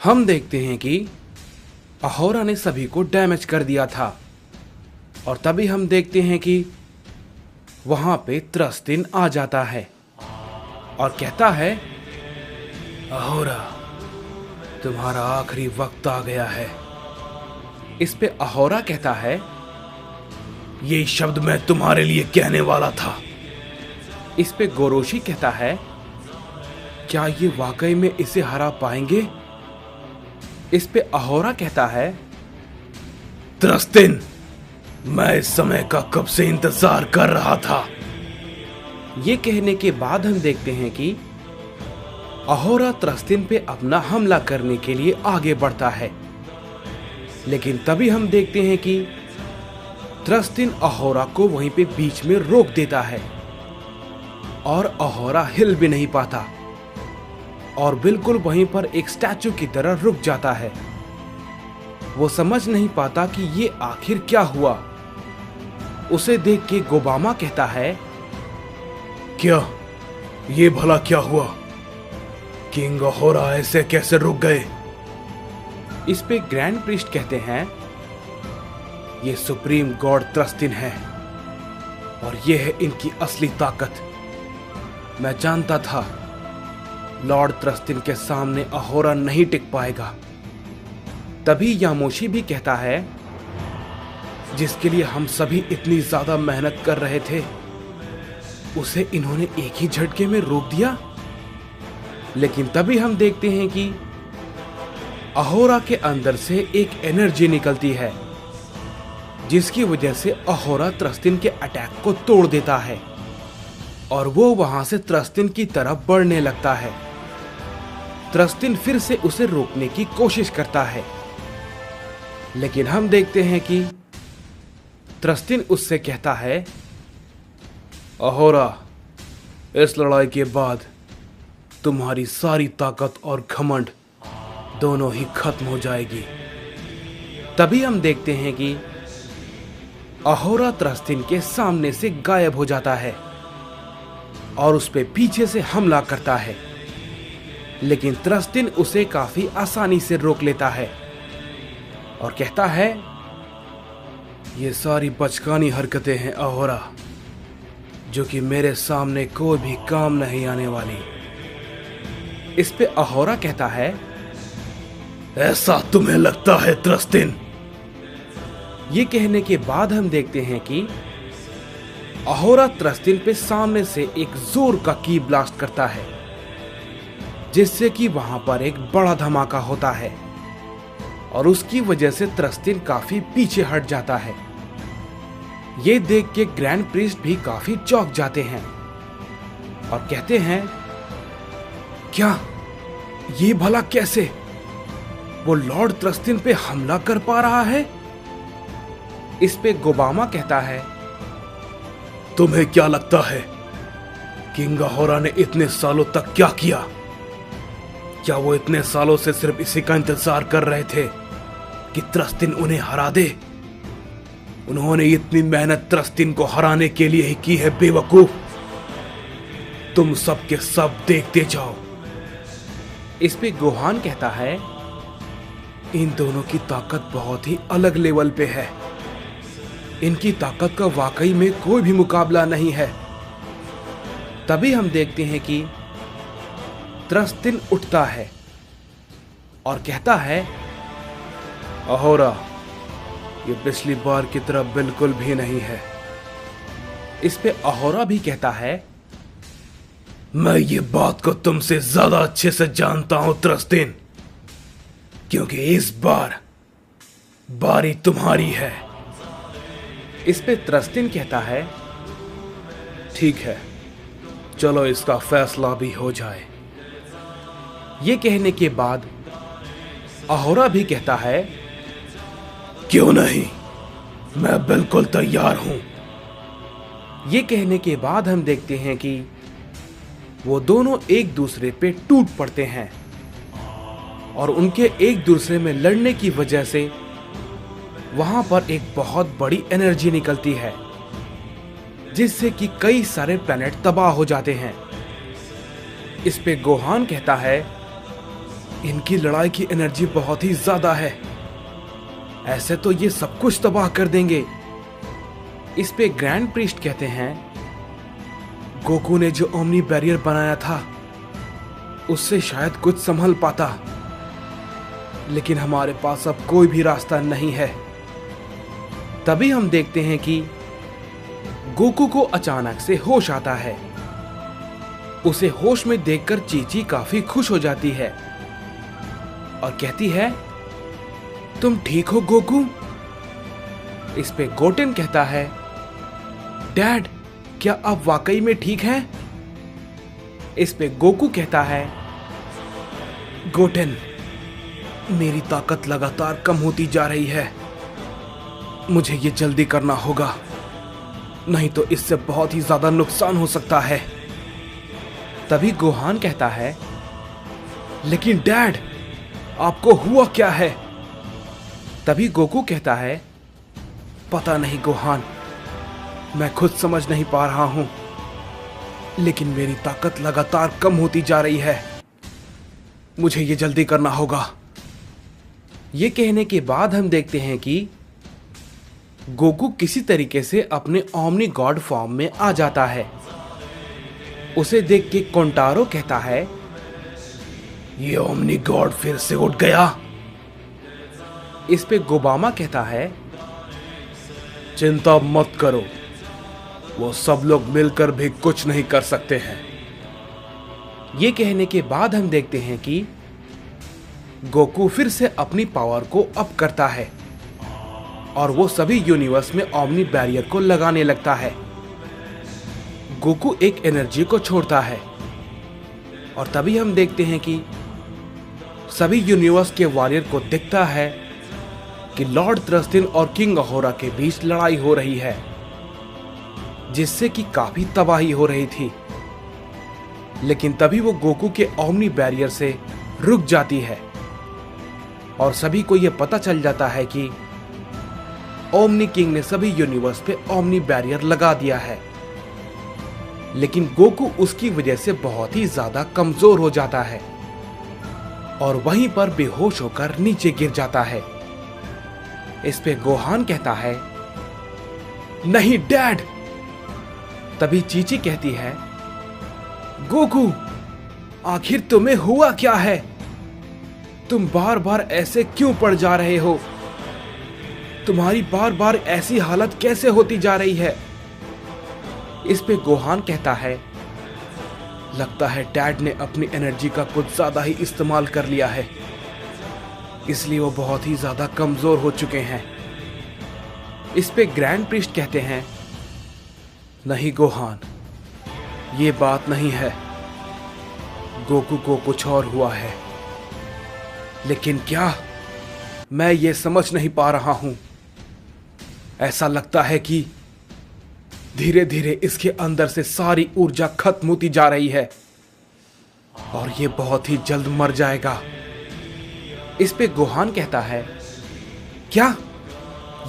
हम देखते हैं कि अहोरा ने सभी को डैमेज कर दिया था और तभी हम देखते हैं कि वहां पे त्रस्तिन आ जाता है और कहता है, अहोरा, तुम्हारा आखिरी वक्त आ गया है। इस पे अहोरा कहता है, ये शब्द मैं तुम्हारे लिए कहने वाला था। इस पे गोरोशी कहता है, क्या ये वाकई में इसे हरा पाएंगे? इस पे अहोरा कहता है, त्रस्तिन, मैं इस समय का कब से इंतजार कर रहा था। ये कहने के बाद हम देखते हैं कि अहोरा त्रस्तिन पे अपना हमला करने के लिए आगे बढ़ता है, लेकिन तभी हम देखते हैं कि त्रस्तिन अहोरा को वहीं पे बीच में रोक देता है और अहोरा हिल भी नहीं पाता और बिल्कुल वहीं पर एक स्टैचू की तरह रुक जाता है। वो समझ नहीं पाता कि ये आखिर क्या हुआ। उसे देख के गोबामा कहता है, क्या ये भला क्या हुआ? किंग अहोरा ऐसे कैसे रुक गए? इस पे ग्रैंड प्रीस्ट कहते हैं, ये सुप्रीम गॉड त्रस्तिन है और ये है इनकी असली ताकत। मैं जानता था लॉर्ड त्रस्तिन के सामने अहोरा नहीं टिक पाएगा। तभी यामोशी भी कहता है, जिसके लिए हम सभी इतनी ज्यादा मेहनत कर रहे थे, उसे इन्होंने एक ही झटके में रोक दिया। लेकिन तभी हम देखते हैं कि अहोरा के अंदर से एक एनर्जी निकलती है, जिसकी वजह से अहोरा त्रस्तिन के अटैक को तोड़ देता है और वो वहां से त्रस्तिन की तरफ बढ़ने लगता है। त्रस्तिन फिर से उसे रोकने की कोशिश करता है, लेकिन हम देखते हैं कि त्रस्तिन उससे कहता है, अहोरा, इस लड़ाई के बाद तुम्हारी सारी ताकत और घमंड दोनों ही खत्म हो जाएगी। तभी हम देखते हैं कि अहोरा त्रस्तिन के सामने से गायब हो जाता है और उस पे पीछे से हमला करता है, लेकिन त्रस्तिन उसे काफी आसानी से रोक लेता है और कहता है, ये सारी बचकानी हरकतें हैं अहोरा, जो कि मेरे सामने कोई भी काम नहीं आने वाली। इस पे अहोरा कहता है, ऐसा तुम्हें लगता है त्रस्तिन? ये कहने के बाद हम देखते हैं कि अहोरा त्रस्तिन पे सामने से एक जोर का की ब्लास्ट करता है, जिससे कि वहां पर एक बड़ा धमाका होता है और उसकी वजह से त्रस्तिन काफी पीछे हट जाता है। ये देख के ग्रैंड प्रीस्ट भी काफी चौंक जाते हैं और कहते हैं, क्या ये भला कैसे? वो लॉर्ड त्रस्तिन पे हमला कर पा रहा है? इस पे गोबामा कहता है, तुम्हें क्या लगता है किंग अहोरा ने इतने सालों तक क्या किया? क्या वो इतने सालों से सिर्फ इसी का इंतजार कर रहे थे कि त्रस्तिन उन्हें हरा दे? उन्होंने इतनी मेहनत त्रस्तिन को हराने के लिए ही की है बेवकूफ। तुम सब के सब देखते जाओ। इस पे गोहान कहता है, इन दोनों की ताकत बहुत ही अलग लेवल पे है। इनकी ताकत का वाकई में कोई भी मुकाबला नहीं है। तभी हम देखते हैं कि त्रस्तिन उठता है और कहता है, अहोरा, ये पिछली बार की तरह बिल्कुल भी नहीं है। इस पे अहोरा भी कहता है, मैं ये बात को तुमसे ज्यादा अच्छे से जानता हूं त्रस्तिन, क्योंकि इस बार बारी तुम्हारी है। इस पे त्रस्तिन कहता है, ठीक है, चलो इसका फैसला भी हो जाए। ये कहने के बाद अहोरा भी कहता है, क्यों नहीं, मैं बिल्कुल तैयार हूं। ये कहने के बाद हम देखते हैं कि वो दोनों एक दूसरे पे टूट पड़ते हैं और उनके एक दूसरे में लड़ने की वजह से वहां पर एक बहुत बड़ी एनर्जी निकलती है, जिससे कि कई सारे प्लैनेट तबाह हो जाते हैं। इस पे गोहान कहता है, इनकी लड़ाई की एनर्जी बहुत ही ज्यादा है। ऐसे तो ये सब कुछ तबाह कर देंगे। इस पे ग्रैंड प्रीस्ट कहते हैं, गोकू ने जो ओमनी बैरियर बनाया था उससे शायद कुछ संभल पाता, लेकिन हमारे पास अब कोई भी रास्ता नहीं है। तभी हम देखते हैं कि गोकू को अचानक से होश आता है। उसे होश में देखकर चीची काफी खुश हो जाती है और कहती है, तुम ठीक हो गोकू? इस पे गोटेन कहता है, डैड क्या आप वाकई में ठीक हैं? इस पे गोकू कहता है, गोटेन मेरी ताकत लगातार कम होती जा रही है, मुझे ये जल्दी करना होगा, नहीं तो इससे बहुत ही ज्यादा नुकसान हो सकता है। तभी गोहान कहता है, लेकिन डैड आपको हुआ क्या है? तभी गोकू कहता है, पता नहीं गोहान, मैं खुद समझ नहीं पा रहा हूं, लेकिन मेरी ताकत लगातार कम होती जा रही है, मुझे ये जल्दी करना होगा। ये कहने के बाद हम देखते हैं कि गोकू किसी तरीके से अपने ओमनी गॉड फॉर्म में आ जाता है। उसे देख के कोंटारो कहता है, ये ओमनी गॉड फिर से उठ गया। इस पे गोबामा कहता है, चिंता मत करो, वो सब लोग मिलकर भी कुछ नहीं कर सकते हैं। ये कहने के बाद हम देखते हैं कि गोकू फिर से अपनी पावर को अप करता है और वो सभी यूनिवर्स में ओमनी बैरियर को लगाने लगता है। गोकू एक एनर्जी को छोड़ता है और तभी हम देखते हैं कि सभी यूनिवर्स के वॉरियर को दिखता है कि लॉर्ड थ्रस्टिन और किंग अहोरा के बीच लड़ाई हो रही है, जिससे कि काफी तबाही हो रही थी। लेकिन तभी वो गोकू के ओमनी बैरियर से रुक जाती है और सभी को यह पता चल जाता है कि ओमनी किंग ने सभी यूनिवर्स पे ओमनी बैरियर लगा दिया है। लेकिन गोकू उसकी वजह से बहुत ही ज्यादा कमजोर हो जाता है और वहीं पर बेहोश होकर नीचे गिर जाता है। इस पे गोहान कहता है, नहीं डैड। तभी चीची कहती है, गोकू आखिर तुम्हें हुआ क्या है? तुम बार बार ऐसे क्यों पड़ जा रहे हो? तुम्हारी बार बार ऐसी हालत कैसे होती जा रही है? इस पे गोहान कहता है, लगता है डैड ने अपनी एनर्जी का कुछ ज्यादा ही इस्तेमाल कर लिया है, इसलिए वो बहुत ही ज्यादा कमजोर हो चुके हैं। इस पे ग्रैंड प्रीस्ट कहते हैं, नहीं गोहान, ये बात नहीं है, गोकू को कुछ और हुआ है। लेकिन क्या? मैं ये समझ नहीं पा रहा हूं। ऐसा लगता है कि धीरे धीरे इसके अंदर से सारी ऊर्जा खत्म होती जा रही है और ये बहुत ही जल्द मर जाएगा। इस पे गोहान कहता है, क्या?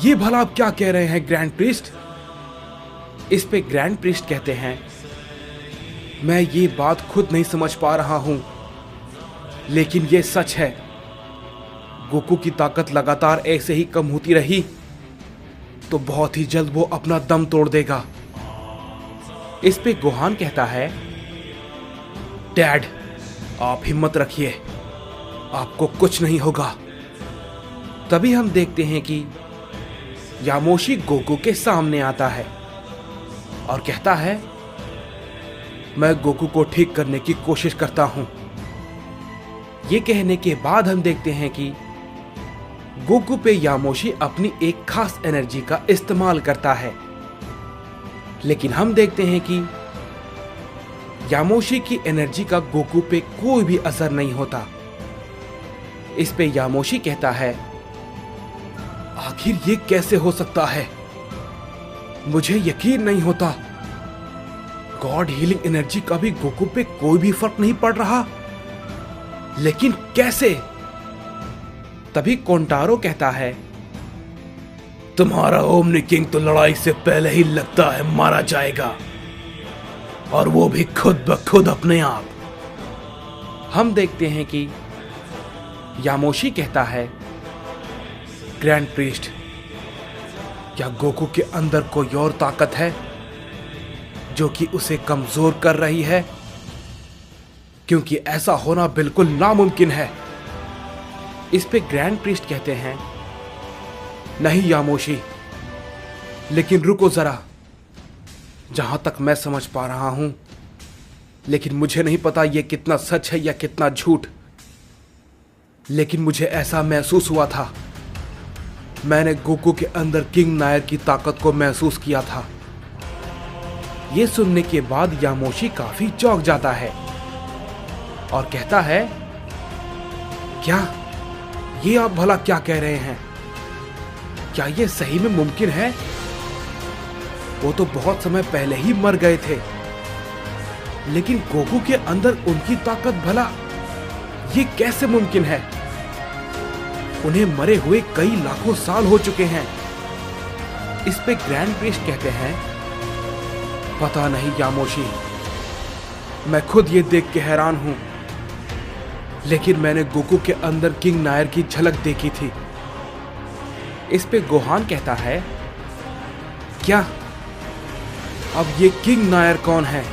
ये भला आप क्या कह रहे हैं ग्रैंड प्रीस्ट? इस पे ग्रैंड प्रीस्ट कहते हैं, मैं ये बात खुद नहीं समझ पा रहा हूं, लेकिन ये सच है, गोकू की ताकत लगातार ऐसे ही कम होती रही तो बहुत ही जल्द वो अपना दम तोड़ देगा। इस पे गोहान कहता है, डैड आप हिम्मत रखिए, आपको कुछ नहीं होगा। तभी हम देखते हैं कि यामोशी गोकू के सामने आता है और कहता है, मैं गोकू को ठीक करने की कोशिश करता हूं। ये कहने के बाद हम देखते हैं कि गोकू पे यामोशी अपनी एक खास एनर्जी का इस्तेमाल करता है, लेकिन हम देखते हैं कि यामोशी की एनर्जी का गोकू पे कोई भी असर नहीं होता। इस पे यामोशी कहता है, आखिर ये कैसे हो सकता है? मुझे यकीन नहीं होता, गॉड हीलिंग एनर्जी का भी गोकू पे कोई भी फर्क नहीं पड़ रहा, लेकिन कैसे? तभी कोंटारो कहता है, तुम्हारा ओमनी किंग तो लड़ाई से पहले ही लगता है मारा जाएगा, और वो भी खुद ब खुद अपने आप। हम देखते हैं कि यामोशी कहता है, ग्रैंड प्रीस्ट, क्या गोकू के अंदर कोई और ताकत है जो कि उसे कमजोर कर रही है? क्योंकि ऐसा होना बिल्कुल नामुमकिन है। इस पे ग्रैंड प्रीस्ट कहते हैं, नहीं यामोशी, लेकिन रुको जरा, जहां तक मैं समझ पा रहा हूं, लेकिन मुझे नहीं पता यह कितना सच है या कितना झूठ, लेकिन मुझे ऐसा महसूस हुआ था। मैंने गोकू के अंदर किंग नायर की ताकत को महसूस किया था। यह सुनने के बाद यामोशी काफी चौंक जाता है और कहता है, क्या ये आप भला क्या कह रहे हैं? क्या ये सही में मुमकिन है? वो तो बहुत समय पहले ही मर गए थे, लेकिन गोकू के अंदर उनकी ताकत, भला ये कैसे मुमकिन है? उन्हें मरे हुए कई लाखों साल हो चुके हैं। इस पे ग्रैंड प्रीस्ट कहते हैं, पता नहीं यामोशी, मैं खुद ये देख के हैरान हूं, लेकिन मैंने गोकू के अंदर किंग नायर की झलक देखी थी। इस पे गोहान कहता है, क्या अब ये किंग नायर कौन है?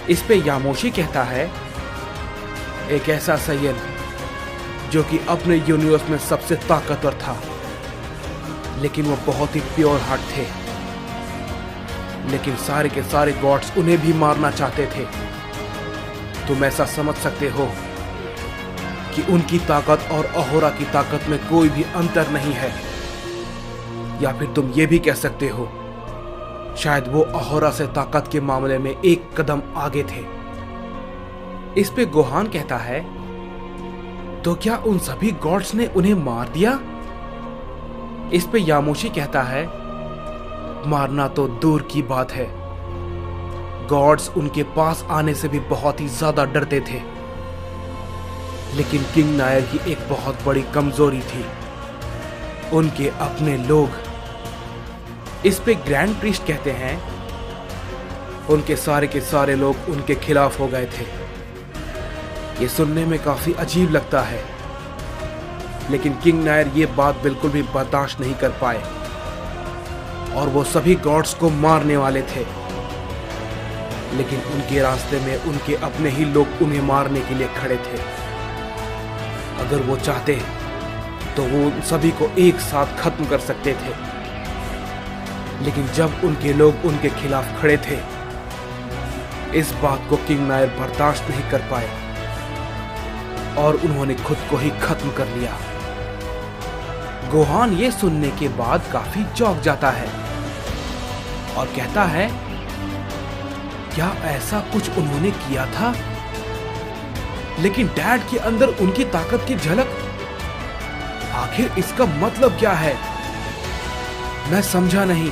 इस पे यामोशी कहता है, एक ऐसा सैयन जो कि अपने यूनिवर्स में सबसे ताकतवर था, लेकिन वो बहुत ही प्योर हार्ट थे। लेकिन सारे के सारे गॉड्स उन्हें भी मारना चाहते थे। तुम ऐसा समझ सकते हो कि उनकी ताकत और अहोरा की ताकत में कोई भी अंतर नहीं है। या फिर तुम ये भी कह सकते हो, शायद वो अहोरा से ताकत के मामले में एक कदम आगे थे। इस पे गोहान कहता है, तो क्या उन सभी गॉड्स ने उन्हें मार दिया? इस पे यामोशी कहता है, मारना तो दूर की बात है, गॉड्स उनके पास आने से भी बहुत ही ज्यादा डरते थे। लेकिन किंग नायर की एक बहुत बड़ी कमजोरी थी, उनके अपने लोग। इस पे ग्रैंड प्रीस्ट कहते हैं, उनके सारे के सारे लोग उनके खिलाफ हो गए थे। ये सुनने में काफी अजीब लगता है, लेकिन किंग नायर ये बात बिल्कुल भी बर्दाश्त नहीं कर पाए और वो सभी गॉड्स को मारने वाले थे। लेकिन उनके रास्ते में उनके अपने ही लोग उन्हें मारने के लिए खड़े थे। अगर वो चाहते तो वो उन सभी को एक साथ खत्म कर सकते थे, लेकिन जब उनके लोग उनके खिलाफ खड़े थे, इस बात को किंग नायर बर्दाश्त नहीं कर पाए और उन्होंने खुद को ही खत्म कर लिया। गोहान ये सुनने के बाद काफी चौंक जाता है और कहता है, क्या ऐसा कुछ उन्होंने किया था? लेकिन डैड के अंदर उनकी ताकत की झलक, आखिर इसका मतलब क्या है? मैं समझा नहीं।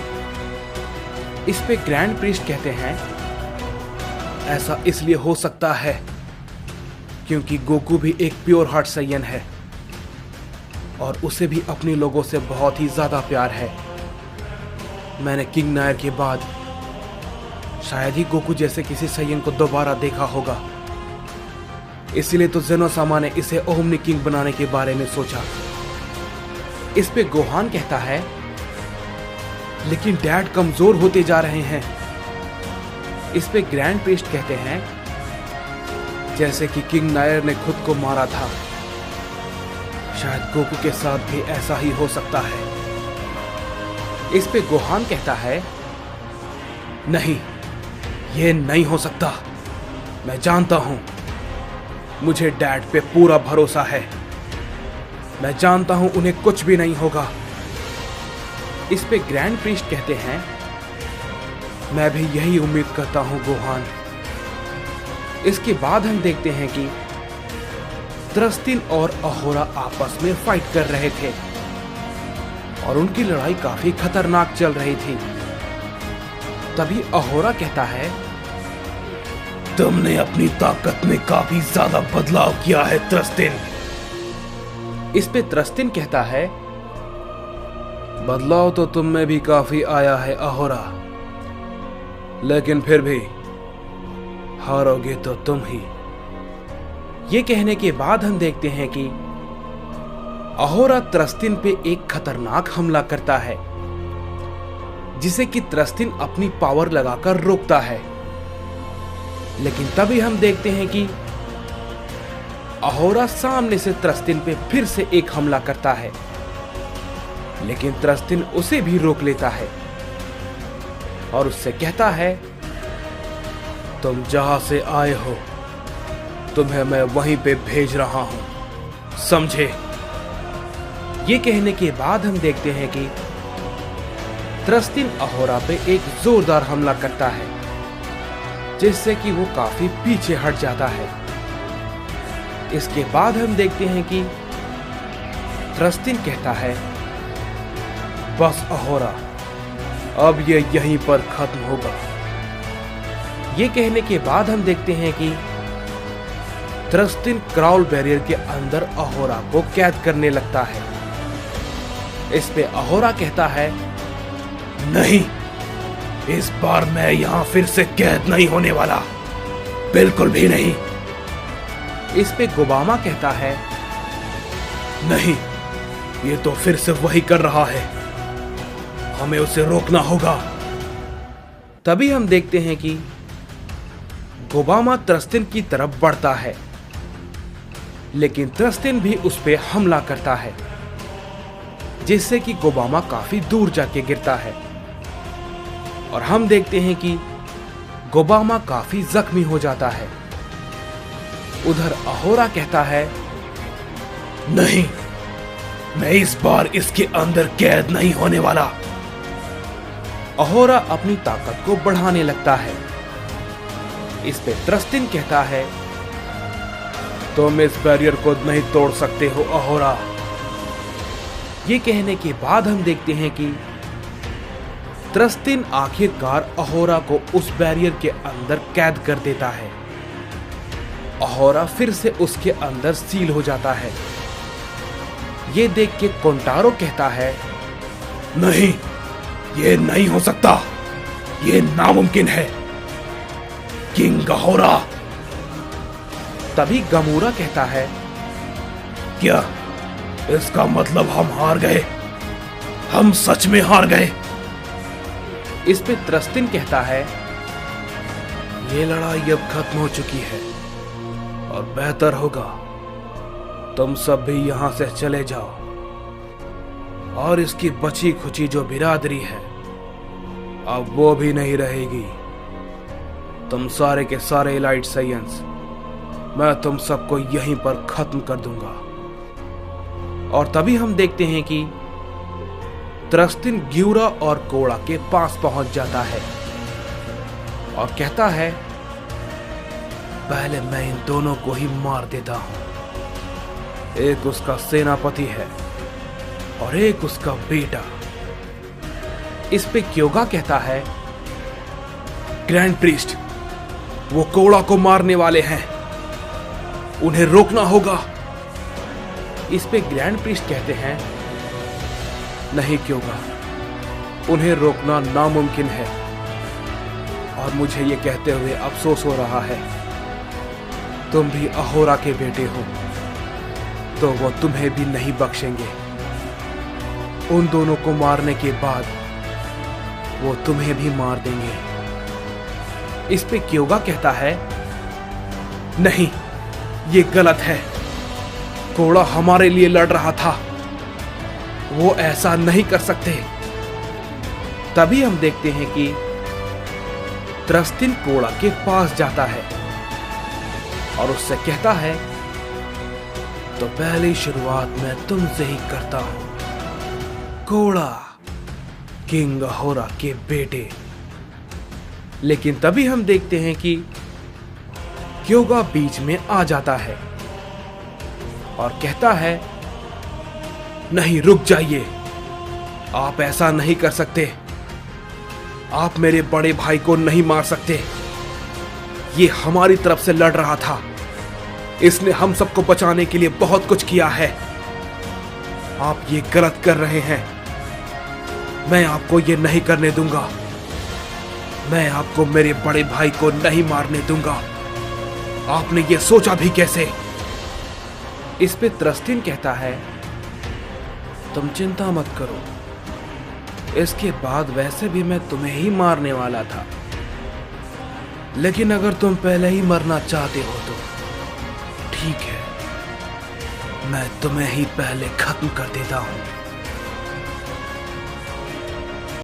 इस पे ग्रैंड प्रीस्ट कहते हैं, ऐसा इसलिए हो सकता है क्योंकि गोकू भी एक प्योर हार्ट सैयन है और उसे भी अपने लोगों से बहुत ही ज्यादा प्यार है। मैंने किंग नायर के बाद शायद ही गोकू जैसे किसी सैयन को दोबारा देखा होगा। इसलिए तो जेनोसामा ने इसे ओमनी किंग बनाने के बारे में सोचा। इस पे गोहान कहता है, लेकिन डैड कमजोर होते जा रहे हैं। इस पे ग्रैंड प्रीस्ट कहते हैं, जैसे कि किंग नायर ने खुद को मारा था, शायद गोकू के साथ भी ऐसा ही हो सकता है। इस पे गोहान कहता है, नहीं, यह नहीं हो सकता। मैं जानता हूं, मुझे डैड पे पूरा भरोसा है। मैं जानता हूं उन्हें कुछ भी नहीं होगा। इस पे ग्रैंड प्रीस्ट कहते हैं, मैं भी यही उम्मीद करता हूं गोहान। इसके बाद हम देखते हैं कि त्रस्तिन और अहोरा आपस में फाइट कर रहे थे और उनकी लड़ाई काफी खतरनाक चल रही थी। तभी अहोरा कहता है, तुमने अपनी ताकत में काफी ज्यादा बदलाव किया है त्रस्तिन। इस पे त्रस्तिन कहता है, बदलाव तो तुम में भी काफी आया है अहोरा, लेकिन फिर भी हारोगे तो तुम ही। ये कहने के बाद हम देखते हैं कि अहोरा त्रस्तिन पे एक खतरनाक हमला करता है, जिसे कि त्रस्तिन अपनी पावर लगाकर रोकता है। लेकिन तभी हम देखते हैं कि अहोरा सामने से त्रस्तिन पे फिर से एक हमला करता है, लेकिन त्रस्तिन उसे भी रोक लेता है और उससे कहता है, तुम जहां से आए हो तुम्हें मैं वहीं पे भेज रहा हूं, समझे? ये कहने के बाद हम देखते हैं कि त्रस्तिन अहोरा पे एक जोरदार हमला करता है, जिससे कि वो काफी पीछे हट जाता है। इसके बाद हम देखते हैं कि त्रस्तिन कहता है, बस अहोरा, अब ये यहीं पर खत्म होगा। ये कहने के बाद हम देखते हैं कि त्रस्तिन क्राउल बैरियर के अंदर अहोरा को कैद करने लगता है। इस पे अहोरा कहता है, नहीं, इस बार मैं यहां फिर से कैद नहीं होने वाला, बिल्कुल भी नहीं। इस पे गोबामा कहता है, नहीं, ये तो फिर से वही कर रहा है, हमें उसे रोकना होगा। तभी हम देखते हैं कि गोबामा त्रस्तिन की तरफ बढ़ता है, लेकिन त्रस्तिन भी उस पे हमला करता है, जिससे कि गोबामा काफी दूर जाके गिरता है और हम देखते हैं कि गोबामा काफी जख्मी हो जाता है। उधर अहोरा कहता है, नहीं, मैं इस बार इसके अंदर कैद नहीं होने वाला। अहोरा अपनी ताकत को बढ़ाने लगता है। इस पे त्रस्तिन कहता है, तुम इस बैरियर को नहीं तोड़ सकते हो अहोरा। ये कहने के बाद हम देखते हैं कि त्रस्तिन आखिरकार अहोरा को उस बैरियर के अंदर कैद कर देता है। अहोरा फिर से उसके अंदर सील हो जाता है। ये देख के कोंटारो कहता है, नहीं, ये नहीं हो सकता, ये नामुमकिन है, किंग अहोरा। तभी गमूरा कहता है, क्या इसका मतलब हम हार गए? हम सच में हार गए? इस पे त्रस्तिन कहता है, ये लड़ाई अब खत्म हो चुकी है और बेहतर होगा तुम सब भी यहां से चले जाओ और इसकी बची खुची जो बिरादरी है अब वो भी नहीं रहेगी। तुम सारे के सारे एलाइट साइयंस, मैं तुम सबको यहीं पर खत्म कर दूंगा। और तभी हम देखते हैं कि त्रस्तिन ग्यूरा और कोड़ा के पास पहुंच जाता है और कहता है, पहले मैं इन दोनों को ही मार देता हूं। एक उसका सेनापति है और एक उसका बेटा। इस पे क्योगा कहता है, ग्रैंड प्रीस्ट, वो कोड़ा को मारने वाले हैं, उन्हें रोकना होगा। इस पे ग्रैंड प्रीस्ट कहते हैं, नहीं क्योगा, उन्हें रोकना नामुमकिन है और मुझे ये कहते हुए अफसोस हो रहा है, तुम भी अहोरा के बेटे हो तो वो तुम्हें भी नहीं बख्शेंगे। उन दोनों को मारने के बाद वो तुम्हें भी मार देंगे। इस पे क्योगा कहता है, नहीं, ये गलत है, कोड़ा हमारे लिए लड़ रहा था, वो ऐसा नहीं कर सकते। तभी हम देखते हैं कि त्रस्तिन कोड़ा के पास जाता है और उससे कहता है, तो पहली शुरुआत मैं तुमसे ही करता हूं, कोड़ा, किंग अहोरा के बेटे। लेकिन तभी हम देखते हैं कि क्योगा बीच में आ जाता है और कहता है, नहीं, रुक जाइए, आप ऐसा नहीं कर सकते, आप मेरे बड़े भाई को नहीं मार सकते, ये हमारी तरफ से लड़ रहा था, इसने हम सबको बचाने के लिए बहुत कुछ किया है, आप ये गलत कर रहे हैं, मैं आपको ये नहीं करने दूंगा, मैं आपको मेरे बड़े भाई को नहीं मारने दूंगा। आपने ये सोचा भी कैसे? इस पे त्रस्तिन कहता है, तुम चिंता मत करो, इसके बाद वैसे भी मैं तुम्हें ही मारने वाला था, लेकिन अगर तुम पहले ही मरना चाहते हो तो ठीक है, मैं तुम्हें ही पहले खत्म कर देता हूं।